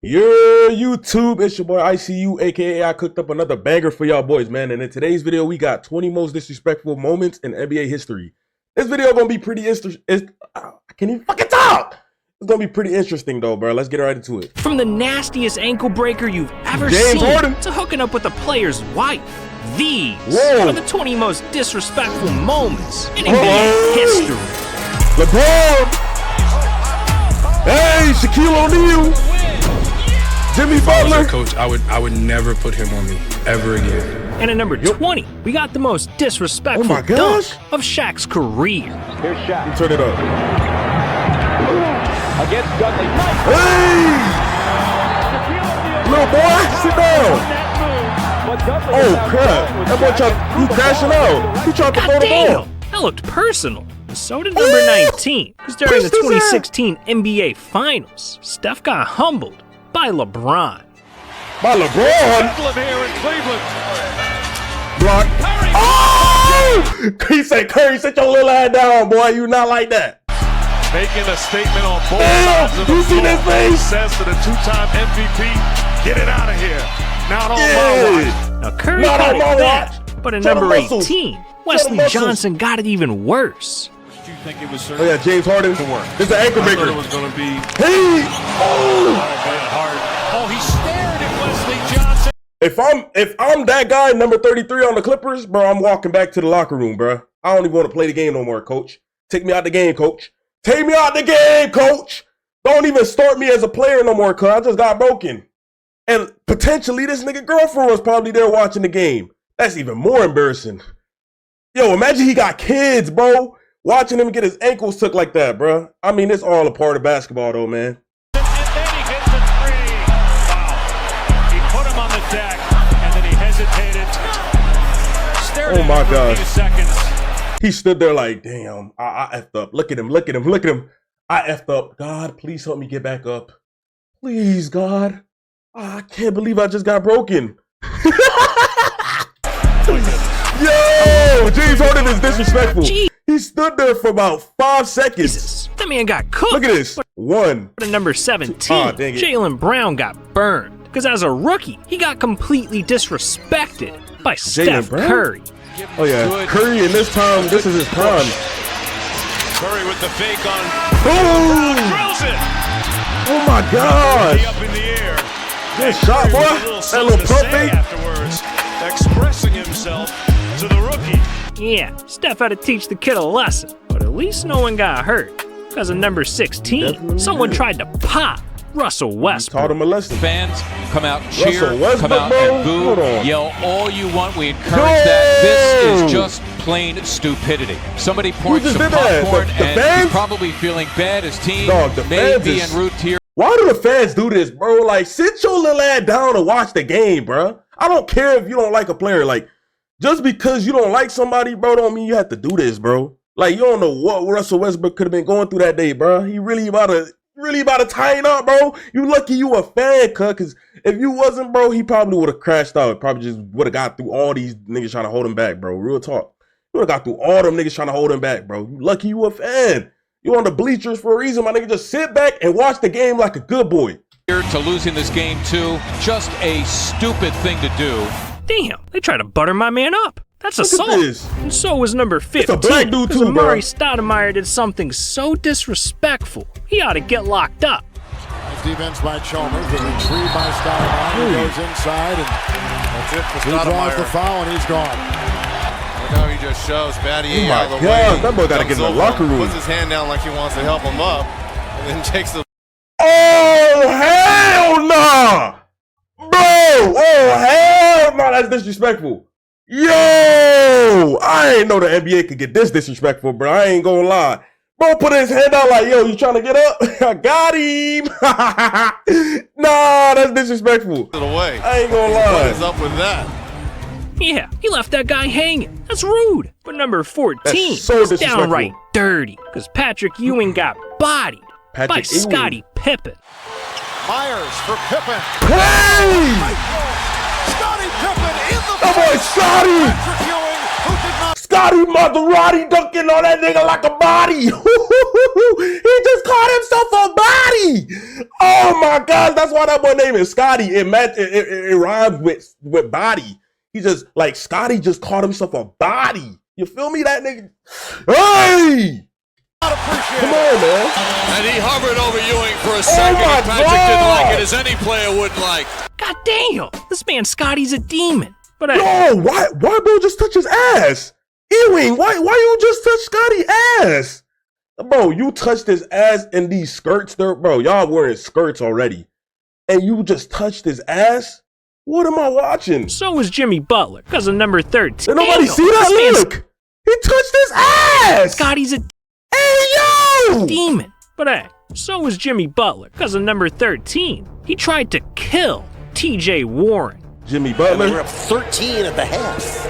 Yeah, YouTube, it's your boy ICU, aka I cooked up another banger for y'all boys, man. And in today's video, we got 20 most disrespectful moments in NBA history. This video gonna be pretty interesting. I can't even fucking talk. It's gonna be pretty interesting though, bro. Let's get right into it. From the nastiest ankle breaker you've ever James seen Harden to hooking up with a player's wife, these are the 20 most disrespectful moments in NBA history. LeBron, hey, Shaquille O'Neal, Jimmy Butler. Coach, I would never put him on me ever again. And at number 20, we got the most disrespectful dunk of Shaq's career. Here's Shaq. Turn it up. Against Dudley. Hey! Little boy, sit down. Oh, crap. That boy he crashing out. He tried to throw the ball. That looked personal. So did number 19, because during the 2016 NBA Finals, Steph got humbled by LeBron. By LeBron? Here in Cleveland. Block. Oh! He said, Curry, sit your little ass down, boy. You not like that. Making a statement on both sides of the floor. This face? Says to the two-time MVP, get it out of here. Not on my watch. Now Curry got it back, but at number 18, Wesley Johnson got it even worse. Did you think it was Oh yeah, James Harden. It's an ankle breaker. it was going to be Hey! hard. Oh, he stared at Wesley Johnson. If I'm that guy, number 33 on the Clippers, bro, I'm walking back to the locker room, bro. I don't even want to play the game no more, coach. Take me out the game, coach. Take me out the game, coach. Don't even start me as a player no more, cuz I just got broken. And potentially this nigga girlfriend was probably there watching the game. That's even more embarrassing. Yo, imagine he got kids, bro. Watching him get his ankles took like that, bro. I mean, it's all a part of basketball, though, man. And then he hit the three. Wow. He put him on the deck, and then he hesitated. Stared Oh my gosh. Seconds. He stood there like, damn, I effed up. Look at him, look at him, look at him. I effed up. God, please help me get back up. Please, God. I can't believe I just got broken. Yo, James Harden is disrespectful. He stood there for about 5 seconds. Jesus, that man got cooked. Look at this. One. But at number 17, dang it. Jaylen Brown got burned. Because as a rookie, he got completely disrespected by Steph Brown? Curry. Oh yeah, Curry in this time, this is his prime. Curry with the fake on. Boom! Throws it. Oh my God! Up in the air. Good shot, boy. That little pump fake. Afterwards, expressing himself to the rookie. Yeah, Steph had to teach the kid a lesson. But at least no one got hurt. Because at number 16, someone tried to pop Russell Westbrook. Taught him a lesson. Fans come out, cheer, Westbrook, come out bro? and boo, Hold on. yell all you want. We encourage that. This is just plain stupidity. Somebody pouring just some did that? popcorn The and fans? he's probably feeling bad. His team Dog, the may fans be is- en route here. Why do the fans do this, bro? Like, sit your little ass down and watch the game, bro. I don't care if you don't like a player. Like, just because you don't like somebody, bro, don't mean you have to do this, bro. Like, you don't know what Russell Westbrook could have been going through that day, bro. He really about to tighten up, bro. You lucky you a fan, cuz if you wasn't, bro, he probably would have crashed out. Probably just would have got through all these niggas trying to hold him back, bro. Real talk. You would have got through all them niggas trying to hold him back, bro. You lucky you a fan. You on the bleachers for a reason, my nigga. Just sit back and watch the game like a good boy. To losing this game too, just a stupid thing to do. Damn, they tried to butter my man up. That's assault. this. And so was number 15. a black dude because too, bro. Amari Stoudemire did something so disrespectful, he ought to get locked up. Nice defense by Chalmers, the retrieve by Stoudemire. He goes inside, and That's it for he draws the Stoudemire. foul, and he's gone. Look how he just shoves Battier out of the God, way. that boy gotta Jumps get in the over locker him, room. Puts his hand down like he wants to help him up, and then takes the. Oh, hell nah! Bro, oh, hell nah, that's disrespectful. Yo, I ain't know the NBA could get this disrespectful, bro. I ain't gonna lie. Bro put his hand out like, yo, you trying to get up? I got him. Nah, that's disrespectful. It away. I ain't gonna What lie. is up with that? Yeah, he left that guy hanging. That's rude. But number 14 That's so is disrespectful. downright dirty. Because Patrick Ewing got bodied by Patrick Ewing. Scottie Pippen. Myers for Pippen. Hey! Scottie Pippen in the That boy Scotty! Patrick Ewing, who did not. Scotty Maserati dunking on that nigga like a body. He just called himself a body. Oh my gosh, that's why that boy name is Scotty. It rhymes with body. He just, like, Scotty just called himself a body. You feel me, that nigga? Hey! Come on, man. And he hovered over Ewing for a second. my Patrick God. didn't like it, as any player wouldn't like. God damn, this man Scotty's a demon. But Yo, why bro just touch his ass? Ewing, why you just touch Scotty ass? Bro, you touched his ass in these skirts there, bro. Y'all wearing skirts already. And you just touched his ass? What am I watching? so was Jimmy Butler, because of number 13. Did nobody Damn, see that? this man's Look! He touched his ass! Scotty's a Hey, yo! demon. But hey, so was Jimmy Butler, because of number 13. He tried to kill TJ Warren. Jimmy We're Butler. up 13 at the half.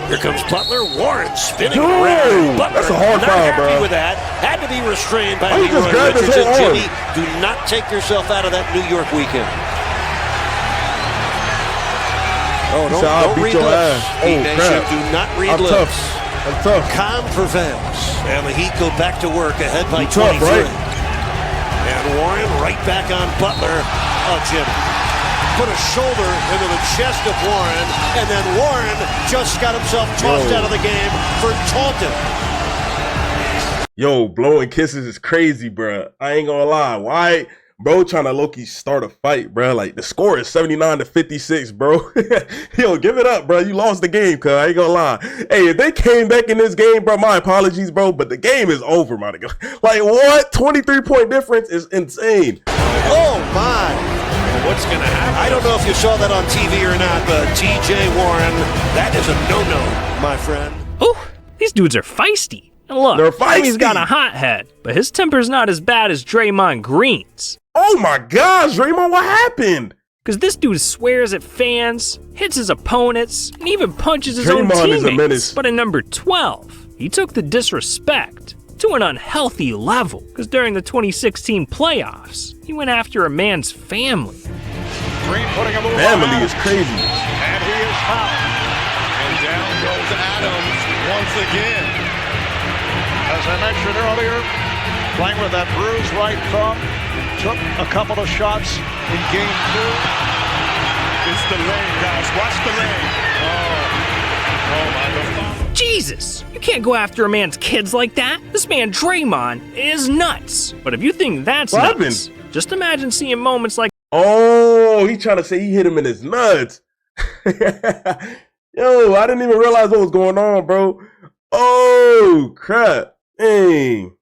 Here comes Butler. Warren spinning Yo, around. Butler that's a hard not foul, happy bro. with that. Had to be restrained by Why you just Leroy grabbed his Richardson. whole arm? Jimmy, do not take yourself out of that New York weekend. Oh, He said, I'll don't beat read your lips. ass. Heat Oh, Nation, crap. do not read I'm lips. tough. I'm tough. Calm prevails. And the Heat go back to work ahead by You tough, 23. right? And Warren right back on Butler. Oh, Jimmy. Put a shoulder into the chest of Warren, and then Warren just got himself tossed out of the game for taunting. Yo, blowing kisses is crazy, bruh. I ain't gonna lie. Why? Bro trying to low-key start a fight, bruh. Like, the score is 79-56, bro. Yo, give it up, bro. You lost the game, cuz. I ain't gonna lie. Hey, if they came back in this game, bro, my apologies, bro, but the game is over, my nigga. Like, what? 23-point difference is insane. Oh, my. What's going to happen? I don't know if you saw that on TV or not, but TJ Warren, that is a no-no, my friend. Ooh, these dudes are feisty. And look, They're feisty. he's got a hot head, but his temper's not as bad as Draymond Green's. Oh my gosh, Draymond, what happened? Because this dude swears at fans, hits his opponents, and even punches his own Draymond is a teammates. menace. But at number 12, he took the disrespect to an unhealthy level. Because during the 2016 playoffs, he went after a man's family. Green putting a move Family on is crazy. And he is fouled. And down goes Adams once again. As I mentioned earlier, playing with that bruised right thumb, took a couple of shots in game 2. It's the leg, guys. Watch the leg. Oh my God. Jesus, you can't go after a man's kids like that. This man Draymond is nuts. But if you think that's What nuts, just imagine seeing moments like Oh, he trying to say he hit him in his nuts. Yo, I didn't even realize what was going on, bro. Oh, crap. Dang.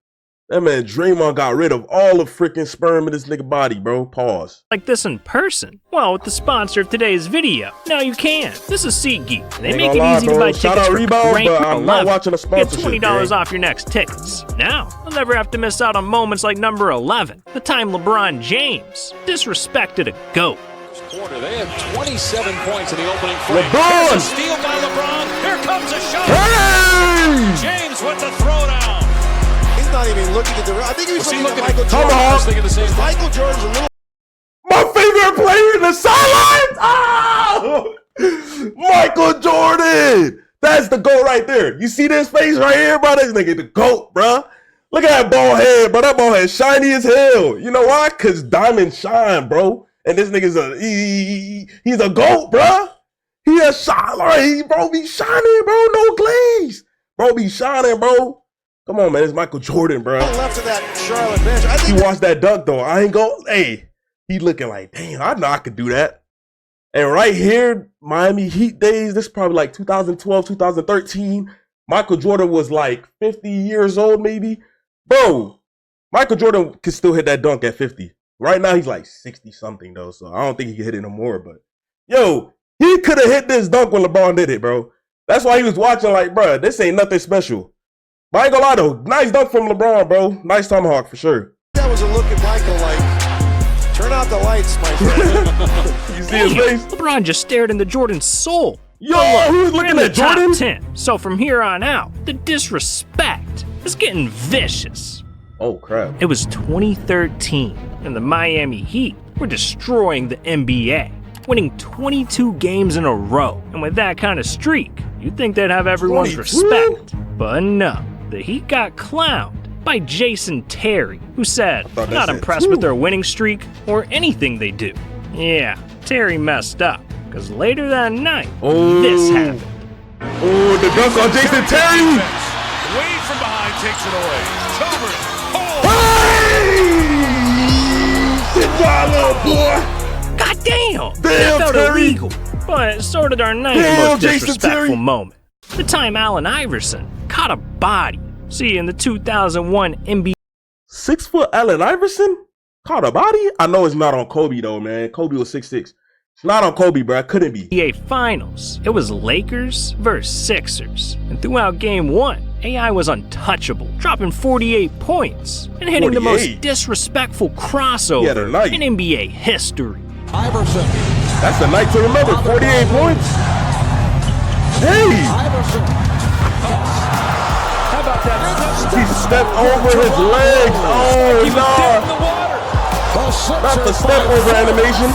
That man Draymond got rid of all the freaking sperm in this nigga body, bro. Pause. this in person. Well, with the sponsor of today's video, now you can. This is SeatGeek. They Ain't make it gonna lie, easy to bro. buy Shout tickets out for Rebound, Rank but I'm not 11. watching a sponsorship, Get $20 gang. off your next tickets. Now, you'll never have to miss out on moments like number 11, the time LeBron James disrespected a GOAT. Quarter, they have 27 points in the opening frame. LeBron! Here's a steal by LeBron. Here comes a shot. Hey! James with the throwdown. He's not even looking at the... I think he was looking at Michael Come Jordan. on. I was thinking the same thing. Michael Jordan's a little... My favorite player in the sidelines! Oh! Michael Jordan! That's the GOAT right there. You see this face right here, bro? This nigga the GOAT, bro. Look at that bald head, bro. That bald head shiny as hell. You know why? Because diamonds shine, bro. And this nigga's he's a GOAT, bro. He a shine, like, bro, be shining, bro. No glaze. Bro, be shining, bro. Come on, man. It's Michael Jordan, bro. left of that Charlotte bench. I He think watched that dunk, though. I ain't go. Hey, he looking like, damn, I know I could do that. And right here, Miami Heat days, this is probably like 2012, 2013. Michael Jordan was like 50 years old, maybe. Bro, Michael Jordan could still hit that dunk at 50. Right now, he's like 60-something, though, so I don't think he can hit it no more. But, yo, he could have hit this dunk when LeBron did it, bro. That's why he was watching like, bro, this ain't nothing special. But I ain't gonna lie, though. Nice dunk from LeBron, bro. Nice tomahawk, for sure. that was a look at Michael like, turn out the lights, my friend. You see his face? LeBron just stared into Jordan's soul. Yo, But look, who was we're looking in at the top Jordan? 10, so from here on out, the disrespect is getting vicious. Oh, crap. It was 2013, and the Miami Heat were destroying the NBA, winning 22 games in a row. And with that kind of streak, you'd think they'd have everyone's 22? respect. But no, the Heat got clowned by Jason Terry, who said, not impressed with their winning streak or anything they do. Yeah, Terry messed up, because later that night, this happened. Oh, the dunk on Jason Terry! Wade from behind takes it away. Chalmers. Hey! Sit down, little boy! God damn! Damn, That felt Terry! illegal. But so did our ninth Damn, most Jason disrespectful Terry! moment. The time Allen Iverson caught a body. See, in the 2001 NBA 6 foot Allen Iverson? Caught a body? I know it's not on Kobe though, man. Kobe was 6'6". It's not on Kobe, bro. It couldn't be. Finals, it was Lakers versus Sixers. And throughout Game 1, AI was untouchable, dropping 48 points and hitting the 48? most disrespectful He had a crossover night. in NBA history. Iverson. That's the night to remember. 48 points. Hey! Iverson. How about that? He stepped over his legs. Oh, no. Not the step over animation.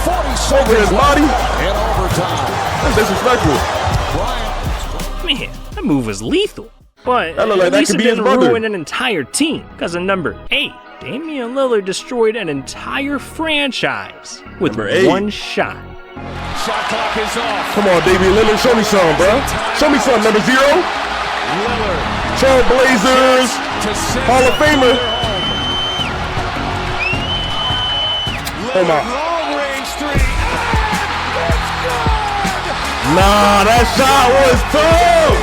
Over his body. In overtime. That's disrespectful. Man, that move was lethal. But That looked like at that least could it be his didn't brother. ruin an entire team. Because in number 8, Damian Lillard destroyed an entire franchise with Number 8. one shot. Shot clock is off. Come on, Damian Lillard. Show me something, bro. Show me something, number 0. Lillard Trailblazers. to send Hall of Famer. Oh, my. long range three. Nah, that shot was tough.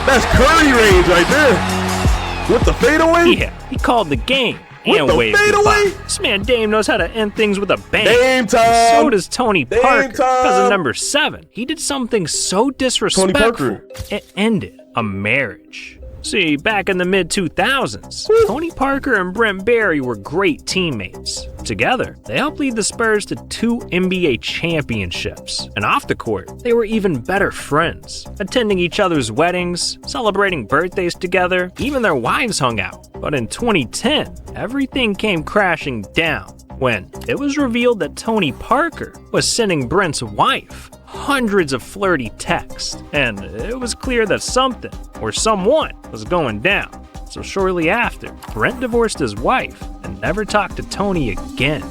That's Curry range right there. With the fadeaway? Yeah, he called the game With and the waved fadeaway? goodbye. This man Dame knows how to end things with a bang. Dame time. So does Tony Dame Parker. Because time. of number 7, he did something so disrespectful, Parker. it ended a marriage. See, back in the mid-2000s, Tony Parker and Brent Barry were great teammates. Together, they helped lead the Spurs to 2 NBA championships. And off the court, they were even better friends, attending each other's weddings, celebrating birthdays together, even their wives hung out. But in 2010, everything came crashing down when it was revealed that Tony Parker was sending Brent's wife hundreds of flirty texts, and it was clear that something or someone was going down. So shortly after, Brent divorced his wife and never talked to Tony again.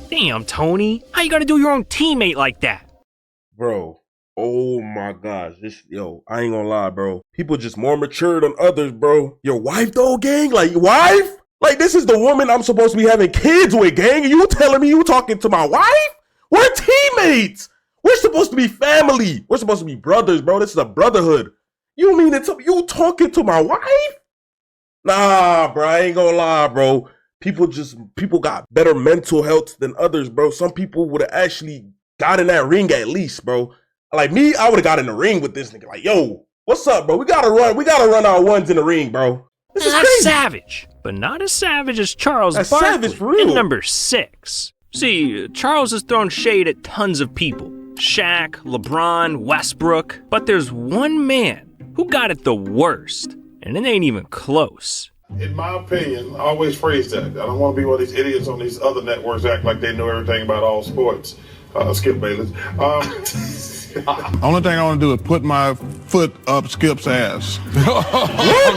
Damn, Tony, how you gonna do your own teammate like that? Bro, oh my gosh. I ain't gonna lie, bro. People just more mature than others, bro. Your wife though, gang? Like, wife? Like, this is the woman I'm supposed to be having kids with, gang. And you telling me you talking to my wife? We're teammates. We're supposed to be family. We're supposed to be brothers, bro. This is a brotherhood. You mean it? You talking to my wife? Nah, bro. I ain't gonna lie, bro. People got better mental health than others, bro. Some people would have actually got in that ring at least, bro. Like me, I would have got in the ring with this nigga. Like, yo, what's up, bro? We gotta run our ones in the ring, bro. This is That's crazy. savage, but not as savage as Charles That's Barkley savage for real. in number 6. See, Charles has thrown shade at tons of people. Shaq, LeBron, Westbrook. But there's one man who got it the worst, and it ain't even close. In my opinion, I always phrase that. I don't want to be one of these idiots on these other networks act like they know everything about all sports. Skip Bayless. Only thing I want to do is put my foot up Skip's ass.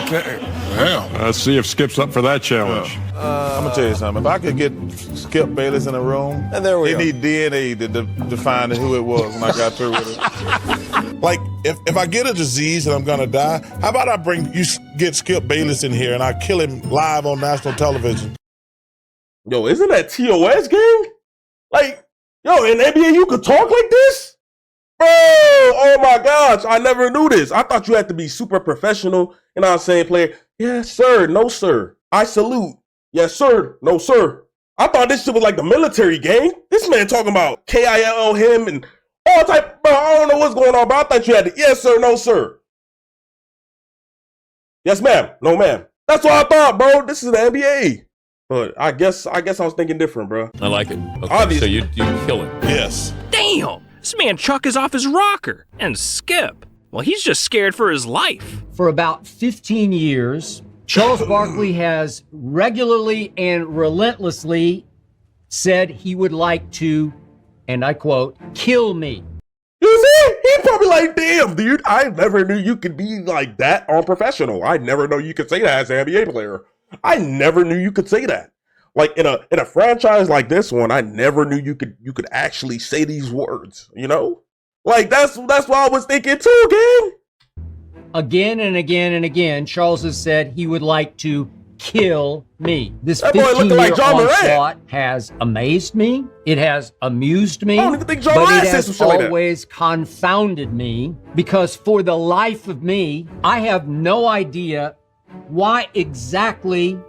Okay. Yeah. Let's see if Skip's up for that challenge. I'm gonna tell you something. If I could get Skip Bayless in a room, And there we it go. need DNA to define who it was when I got through with it. Like, if I get a disease and I'm gonna die, how about I get Skip Bayless in here and I kill him live on national television? Yo, isn't that TOS, gang? Like, yo, in NBA you could talk like this? Bro, oh my gosh, I never knew this. I thought you had to be super professional, you know what I'm saying, player? Yes, sir, no, sir. I salute. Yes, sir, no, sir. I thought this shit was like the military, gang. This man talking about KIL him and all type, bro, I don't know what's going on, but I thought you had to, yes, sir, no, sir. Yes, ma'am, no, ma'am. That's what I thought, bro. This is the NBA. But I guess I was thinking different, bro. I like it. Okay, Obviously. so you kill it. Yes. Damn, this man Chuck is off his rocker. And Skip, well, he's just scared for his life. For about 15 years, Charles Barkley has regularly and relentlessly said he would like to, and I quote, kill me. You He probably like, damn, dude, I never knew you could be like that on professional. I never know you could say that as an NBA player. I never knew you could say that. Like in a franchise like this one, I never knew you could actually say these words, you know? Like that's what I was thinking too, gang. Again and again and again, Charles has said he would like to kill me. This That boy looking 15-year like Ja Morant. onslaught has amazed me. It has amused me. I don't even think Ja but Morant it said some has shit like that. always confounded me because for the life of me, I have no idea why exactly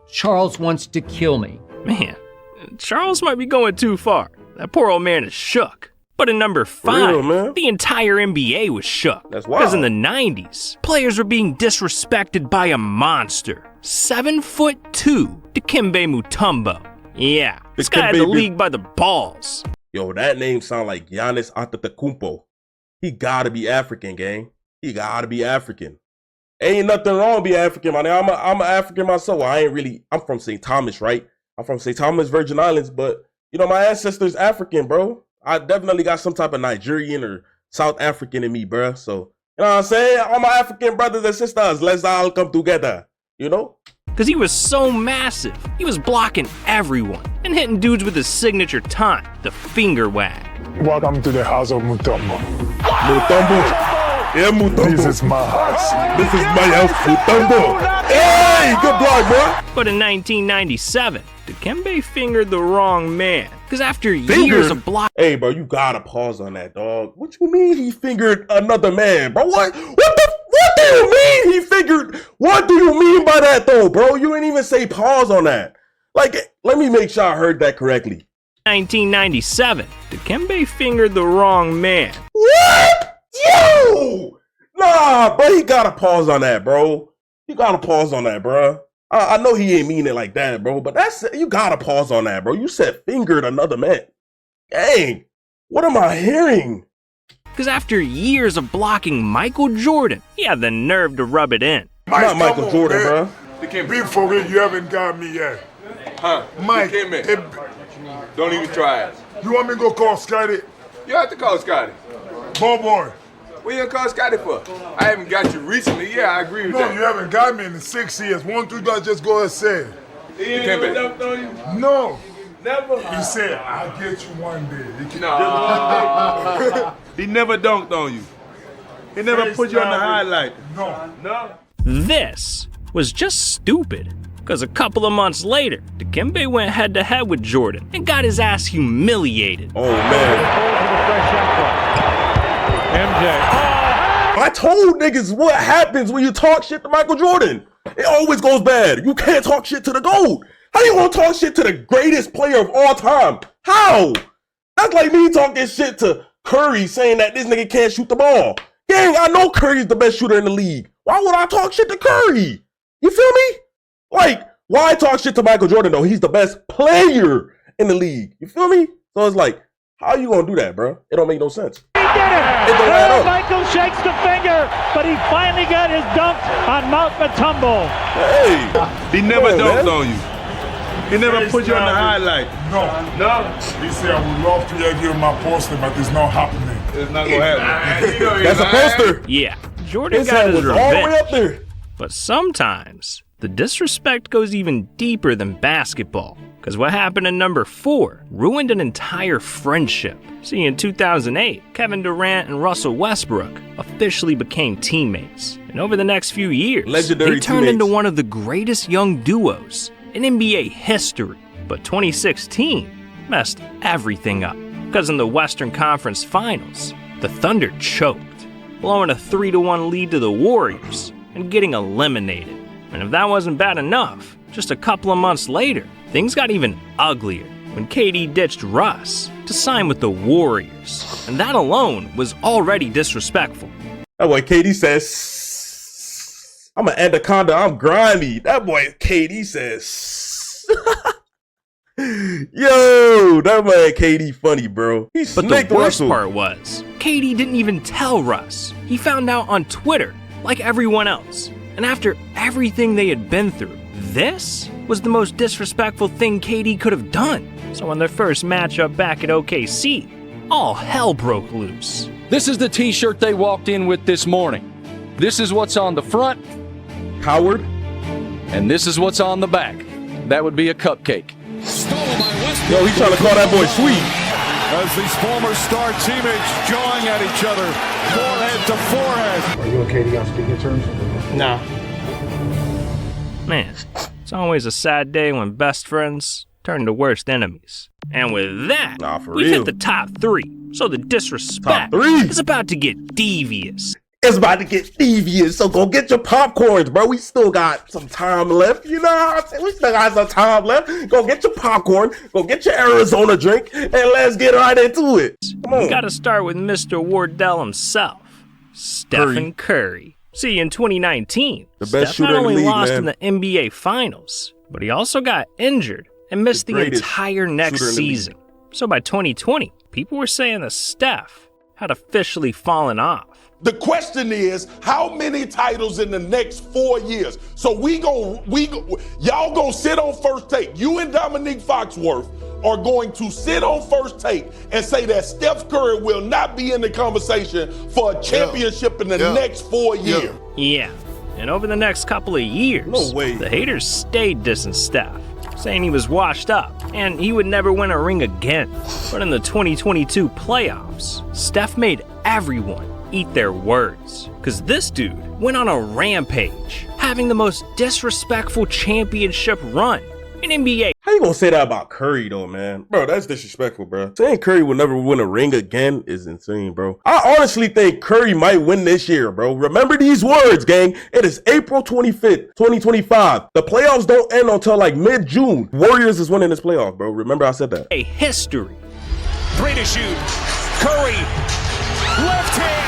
Charles wants to kill me. Man, Charles might be going too far. That poor old man is shook. But in number 5, real, man. the entire NBA was shook. That's Because in wild. the 90s, players were being disrespected by a monster. 7'2", Dikembe Mutombo. Yeah, this guy had the Dikembe- league by the balls. Yo, that name sound like Giannis Antetokounmpo. He gotta be African, gang. He gotta be African. Ain't nothing wrong with being African, man. I'm an African myself. Well, I'm from St. Thomas, right? I'm from St. Thomas, Virgin Islands, but you know, my ancestors African, bro. I definitely got some type of Nigerian or South African in me, bro. So, you know what I'm saying? All my African brothers and sisters, let's all come together, you know? Because he was so massive, he was blocking everyone and hitting dudes with his signature taunt, the finger wag. Welcome to the house of Mutombo. Mutombo. Yeah, Mutombo. This is my house. This is my house, Mutombo. Hey, good block, bro. But in 1997, Dikembe fingered the wrong man. Because after years Fingered? of block, Hey, bro, you gotta pause on that, dog. What you mean he fingered another man, bro? What do you mean he fingered? What do you mean by that, though, bro? You didn't even say pause on that. Like, let me make sure I heard that correctly. 1997, Dikembe fingered the wrong man. What? Yo! Nah, bro, you gotta pause on that, bro. You gotta pause on that, bro. I know he ain't mean it like that, bro, but you gotta pause on that, bro. You said fingered another man. Dang, what am I hearing? Because after years of blocking Michael Jordan, he had the nerve to rub it in. Not Michael Jordan, bro. Before you haven't got me yet. Huh? Mike, Don't even try it. you want me to go call Scotty? You have to call Scotty. Boy. What you gonna call Scotty for? I haven't got you recently. Yeah, I agree with No, that. you haven't got me in 6 years. Won't you guys just go and say? He ain't never dumped on you? No. Never? He said, I'll get you one day. You can No. He never dunked on you. He never put you on the highlight. No. This was just stupid. Because a couple of months later, Dikembe went head-to-head with Jordan and got his ass humiliated. Oh, man. MJ. I told niggas what happens when you talk shit to Michael Jordan. It always goes bad. You can't talk shit to the GOAT. How you gonna talk shit to the greatest player of all time? How? That's like me talking shit to Curry saying that this nigga can't shoot the ball. Gang, I know Curry's the best shooter in the league. Why would I talk shit to Curry? You feel me? Like, why talk shit to Michael Jordan though? He's the best player in the league. You feel me? So it's like, how you gonna do that, bro? It don't make no sense. It don't add up. Michael shakes the finger, but he finally got his dunk on Mount Mutombo. Hey, He never come on, dunked man. on you. He never put you on the highlight. No. He said, I would love to have you in my poster, but it's not happening. It's not gonna happen. That's a poster. Yeah, Jordan His got head his was all the way revenge. up there. But sometimes, the disrespect goes even deeper than basketball. Because what happened in number 4 ruined an entire friendship. See, in 2008, Kevin Durant and Russell Westbrook officially became teammates. And over the next few years, Legendary they turned teammates. into one of the greatest young duos in NBA history. But 2016 messed everything up. Because in the Western Conference Finals, the Thunder choked, blowing a 3-1 lead to the Warriors and getting eliminated. And if that wasn't bad enough, just a couple of months later, things got even uglier when KD ditched Russ to sign with the Warriors. And that alone was already disrespectful. That boy KD says, I'm an anaconda, I'm grimy. That boy KD says, yo, that man KD funny, bro. He But the snaked worst Russell. part was, KD didn't even tell Russ. He found out on Twitter, like everyone else. And after everything they had been through, this was the most disrespectful thing KD could have done. So in their first matchup back at OKC, all hell broke loose. This is the t-shirt they walked in with this morning. This is what's on the front. Coward. And this is what's on the back. That would be a cupcake. Yo, he's trying to call that boy sweet. As these former star teammates jawing at each other, forehead to forehead. Are you okay to y'all speaking terms? Nah. Man, it's always a sad day when best friends turn to worst enemies. And with that, we hit the top 3. So the disrespect is about to get devious. It's about to get devious, so go get your popcorns, bro. We still got some time left. You know how I'm saying? We still got some time left. Go get your popcorn, go get your Arizona drink, and let's get right into it. Come on. We gotta start with Mr. Wardell himself, Stephen Curry. See, in 2019, the best Steph shooter not only in the league, lost man. in the NBA Finals, but he also got injured and missed the entire next season. So by 2020, people were saying that Steph had officially fallen off. The question is, how many titles in the next 4 years? So y'all gonna sit on First Take. You and Dominique Foxworth are going to sit on First Take and say that Steph Curry will not be in the conversation for a championship in the next 4 years. Yeah, and over the next couple of years, the haters stayed dissing Steph, saying he was washed up and he would never win a ring again. But in the 2022 playoffs, Steph made everyone eat their words, because this dude went on a rampage, having the most disrespectful championship run in NBA. How you gonna say that about Curry though, man? Bro, that's disrespectful, bro. Saying Curry will never win a ring again is insane, bro. I honestly think Curry might win this year, bro. Remember these words, gang. It is April 25th, 2025. The playoffs don't end until like mid-June. Warriors is winning this playoff, bro. Remember I said that. A history. 3 to shoot. Curry, left hand.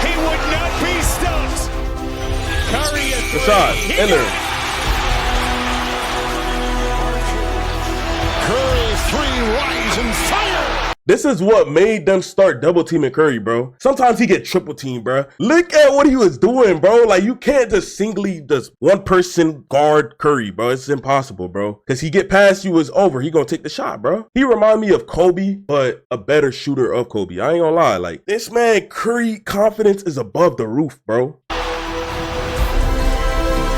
He would not be stumped. Curry at 3. The shot, in there. Curry 3, rising fire. This is what made them start double teaming Curry, bro. Sometimes he get triple teamed, bro. Look at what he was doing, bro. Like, you can't just singly just one person guard Curry, bro. It's impossible, bro. Because he get past you, it's over. He gonna take the shot, bro. He remind me of Kobe, but a better shooter of Kobe. I ain't gonna lie. Like, this man Curry confidence is above the roof, bro.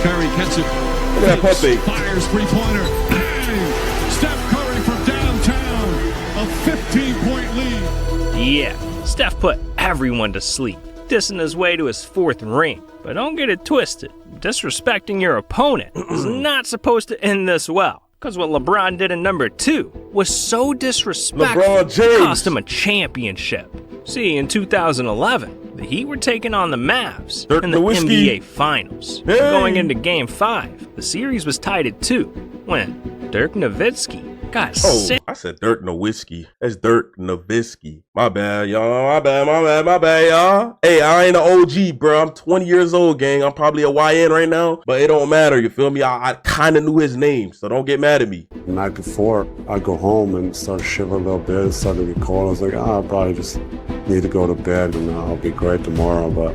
Curry gets it. Look at that pump fake. Fires three-pointer. Bang! Steph Curry from downtown. A 15-point lead. Yeah, Steph put everyone to sleep, dissing his way to his 4th ring. But don't get it twisted. Disrespecting your opponent is not supposed to end this well. Because what LeBron did in number 2 was so disrespectful, it cost him a championship. See, in 2011, the Heat were taking on the Mavs in the NBA Finals. Hey. Going into Game 5, the series was tied at 2 when Dirk Nowitzki got sick. I said Dirk Nowitzki. That's Dirk Nowitzki. My bad, y'all. My bad, y'all. Hey, I ain't an OG, bro. I'm 20 years old, gang. I'm probably a YN right now, but it don't matter. You feel me? I kind of knew his name, so don't get mad at me. The night before, I go home and start to shiver a little bit. It started to get cold. I was like, I probably just need to go to bed and I'll be great tomorrow, but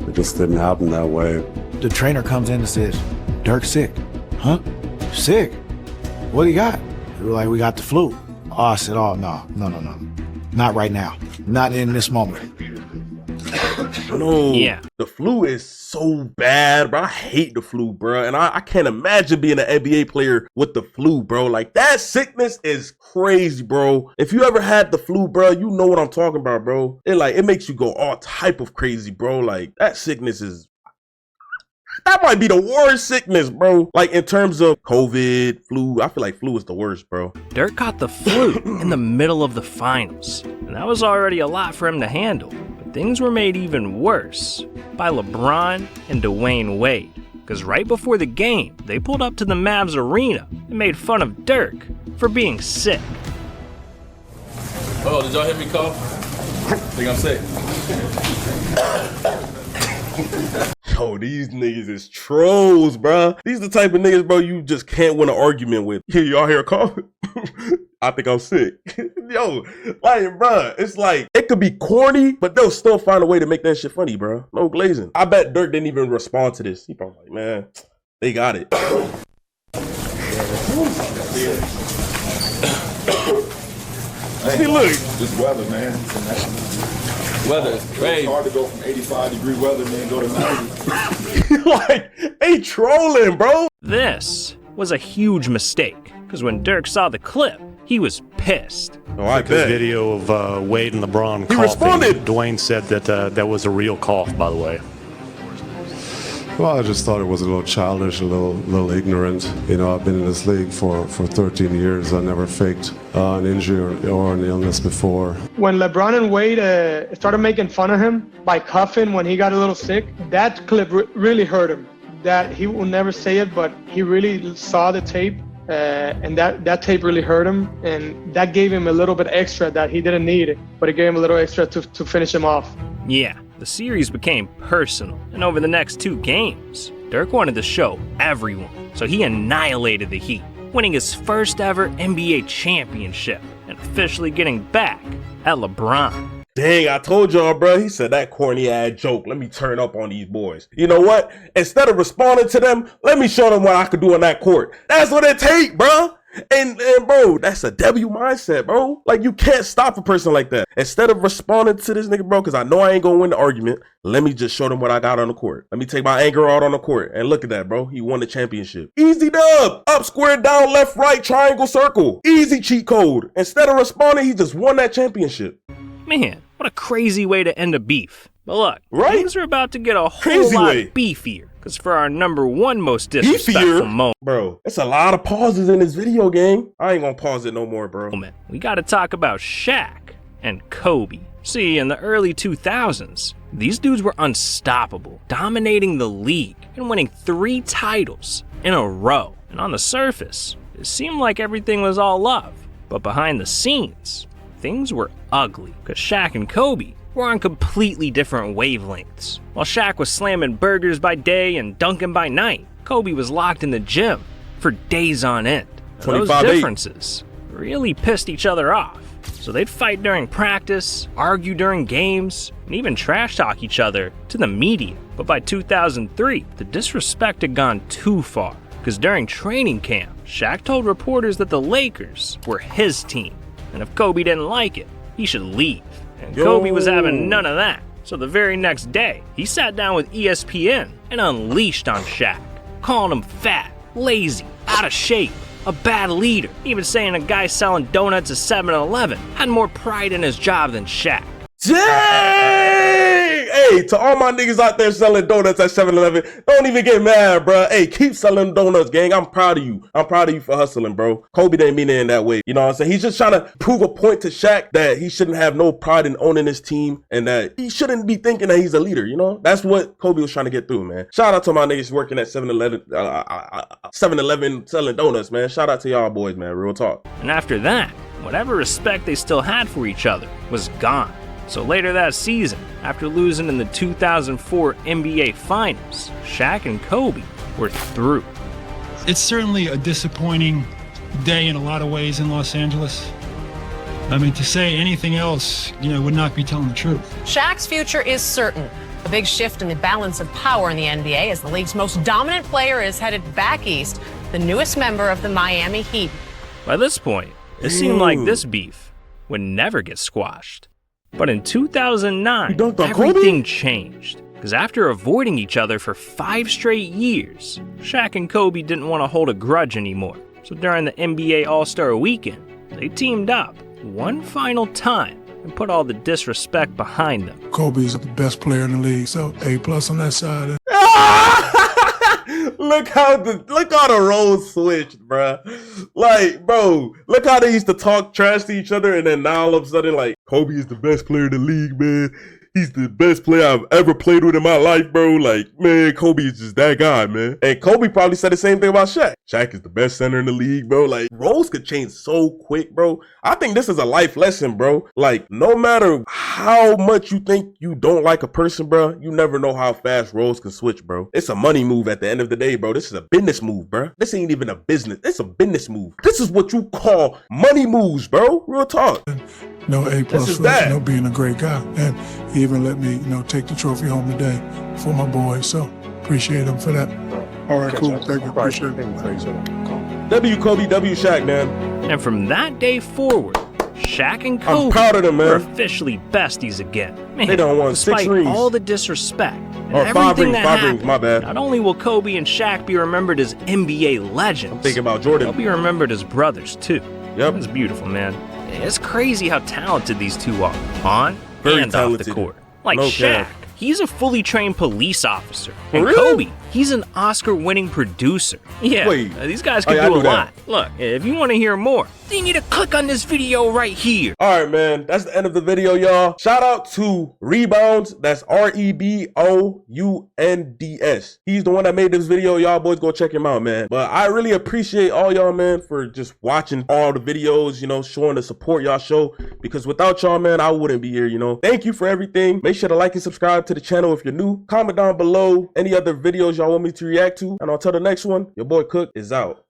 it just didn't happen that way. The trainer comes in and says, Dirk's sick. Huh? Sick? What do you got? We're like, we got the flu. Oh, I said, oh, no. Not right now. Not in this moment. No. Yeah. The flu is so bad, bro. I hate the flu, bro. And I can't imagine being an NBA player with the flu, bro. Like, that sickness is crazy, bro. If you ever had the flu, bro, you know what I'm talking about, bro. It makes you go all type of crazy, bro. Like, that sickness is... That might be the worst sickness, bro. Like, in terms of COVID, flu, I feel like flu is the worst, bro. Dirk caught the flu in the middle of the finals, and that was already a lot for him to handle. But things were made even worse by LeBron and Dwayne Wade, because right before the game, they pulled up to the Mavs arena and made fun of Dirk for being sick. Oh, did y'all hear me cough? Think I'm sick. Yo, these niggas is trolls, bro. These the type of niggas, bro, you just can't win an argument with. Here, y'all hear a call? I think I'm sick. Yo, like, bro, it's like, it could be corny, but they'll still find a way to make that shit funny, bro. No glazing. I bet Dirk didn't even respond to this. He probably like, man, they got it. See, look. This weather, man. Weather is It's crazy. hard to go from 85-degree weather, man, go to 90. Like, they trolling, bro. This was a huge mistake, because when Dirk saw the clip, he was pissed. Oh, I The bet. video of Wade and LeBron He coughing. responded. Dwayne said that that was a real cough, by the way. Well, I just thought it was a little childish, a little ignorant. You know, I've been in this league for 13 years. I never faked an injury or an illness before. When LeBron and Wade started making fun of him by cuffing when he got a little sick, that clip really hurt him. That he will never say it, but he really saw the tape, and that tape really hurt him, and that gave him a little bit extra that he didn't need, but it gave him a little extra to finish him off. Yeah, the series became personal, and over the next 2 games, Dirk wanted to show everyone, so he annihilated the Heat, winning his first ever NBA championship and officially getting back at LeBron. Dang, I told y'all, bro. He said that corny ass joke. Let me turn up on these boys. You know what? Instead of responding to them, let me show them what I could do on that court. That's what it take, bro. And bro, that's a W mindset, bro. Like, you can't stop a person like that. Instead of responding to this nigga, bro, because I know I ain't gonna win the argument, let me just show them what I got on the court. Let me take my anger out on the court. And look at that, bro. He won the championship. Easy dub. Up, square, down, left, right, triangle, circle. Easy cheat code. Instead of responding, he just won that championship. Man, what a crazy way to end a beef. But look, right? Things are about to get a whole Crazy lot way. beefier. Because for our #1 most disrespectful moment, Bro, it's a lot of pauses in this video game. I ain't gonna pause it no more, bro. we gotta talk about Shaq and Kobe. See, in the early 2000s, these dudes were unstoppable, dominating the league and winning 3 titles in a row. And on the surface, it seemed like everything was all love. But behind the scenes, things were ugly. Because Shaq and Kobe were on completely different wavelengths. While Shaq was slamming burgers by day and dunking by night, Kobe was locked in the gym for days on end. And those 25-8. differences really pissed each other off. So they'd fight during practice, argue during games, and even trash talk each other to the media. But by 2003, the disrespect had gone too far. Because during training camp, Shaq told reporters that the Lakers were his team. And if Kobe didn't like it, he should leave. And Kobe was having none of that. So the very next day, he sat down with ESPN and unleashed on Shaq, calling him fat, lazy, out of shape, a bad leader, even saying a guy selling donuts at 7-Eleven had more pride in his job than Shaq. Dang! Hey, to all my niggas out there selling donuts at 7-Eleven, don't even get mad, bro. Hey, keep selling donuts, gang. I'm proud of you. I'm proud of you for hustling, bro. Kobe didn't mean it in that way. You know what I'm saying? He's just trying to prove a point to Shaq that he shouldn't have no pride in owning his team and that he shouldn't be thinking that he's a leader, you know? That's what Kobe was trying to get through, man. Shout out to my niggas working at 7-Eleven selling donuts, man. Shout out to y'all boys, man. Real talk. And after that, whatever respect they still had for each other was gone. So later that season, after losing in the 2004 NBA Finals, Shaq and Kobe were through. It's certainly a disappointing day in a lot of ways in Los Angeles. I mean, to say anything else, would not be telling the truth. Shaq's future is certain. A big shift in the balance of power in the NBA as the league's most dominant player is headed back east, the newest member of the Miami Heat. By this point, it seemed like this beef would never get squashed. But in 2009, everything changed. Because after avoiding each other for 5 straight years, Shaq and Kobe didn't want to hold a grudge anymore. So during the NBA All-Star Weekend, they teamed up one final time and put all the disrespect behind them. Kobe's the best player in the league, so A+ on that side. Look how the roles switched, bruh. Like, bro, look how they used to talk trash to each other, and then now all of a sudden, like, Kobe is the best player in the league, man. He's the best player I've ever played with in my life, bro. Like, man, Kobe is just that guy, man. And Kobe probably said the same thing about Shaq. Shaq is the best center in the league, bro. Like, roles could change so quick, bro. I think this is a life lesson, bro. Like, no matter how much you think you don't like a person, bro, you never know how fast roles can switch, bro. It's a money move at the end of the day, bro. This is a business move, bro. This ain't even a business. It's a business move. This is what you call money moves, bro. Real talk. No A+ for being a great guy. And he even let me, take the trophy home today for my boys. So appreciate him for that. All right, cool. Thank you. Appreciate it. W Kobe, W Shaq, man. And from that day forward, Shaq and Kobe I'm proud of them, man. are officially besties again. Man, They done won 6 despite rings. all the disrespect and Or 5 everything rings, that 5 happened, rings, my bad. not only will Kobe and Shaq be remembered as NBA legends, I'm thinking about Jordan. they'll be remembered as brothers too. Yep. That's beautiful, man. It's crazy how talented these two are, on Very and talented. off the court. Like No Shaq, cap. he's a fully trained police officer. For And real? Kobe, he's an Oscar-winning producer. Yeah, Wait. these guys Oh, can yeah, I do a knew that. lot. Look, if you want to hear more, then you need to click on this video right here. All right, man. That's the end of the video, y'all. Shout out to Rebounds. That's REBOUNDS. He's the one that made this video. Y'all boys go check him out, man. But I really appreciate all y'all, man, for just watching all the videos, you know, showing the support y'all show. Because without y'all, man, I wouldn't be here, you know. Thank you for everything. Make sure to like and subscribe to the channel if you're new. Comment down below any other videos y'all want me to react to. And until the next one, your boy Cook is out.